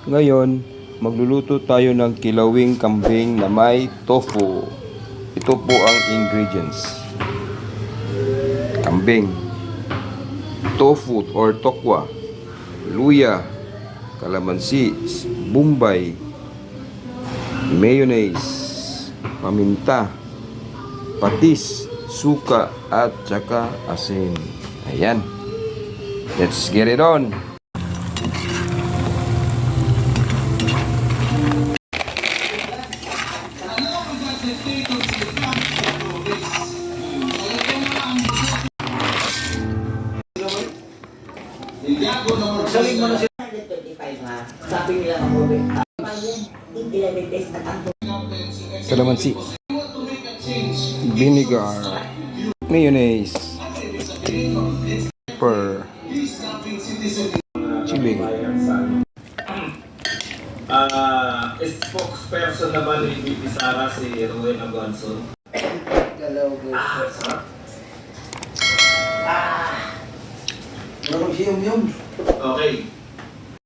Ngayon, magluluto tayo ng kilawing kambing na may tofu. Ito po ang ingredients. Kambing, tofu or tokwa, luya, kalamansi, bombay, mayonnaise, paminta, patis, suka at saka asin. Ayan. Let's get it on. Sabi mo na siya. 125 ha. Sabi nila ako. Kalamansi, vinegar, mayonnaise, pepper, chili. Spokesperson naman ni VP Sara si Ruel Agonson. Sarap. Marunong siya yung. Okay.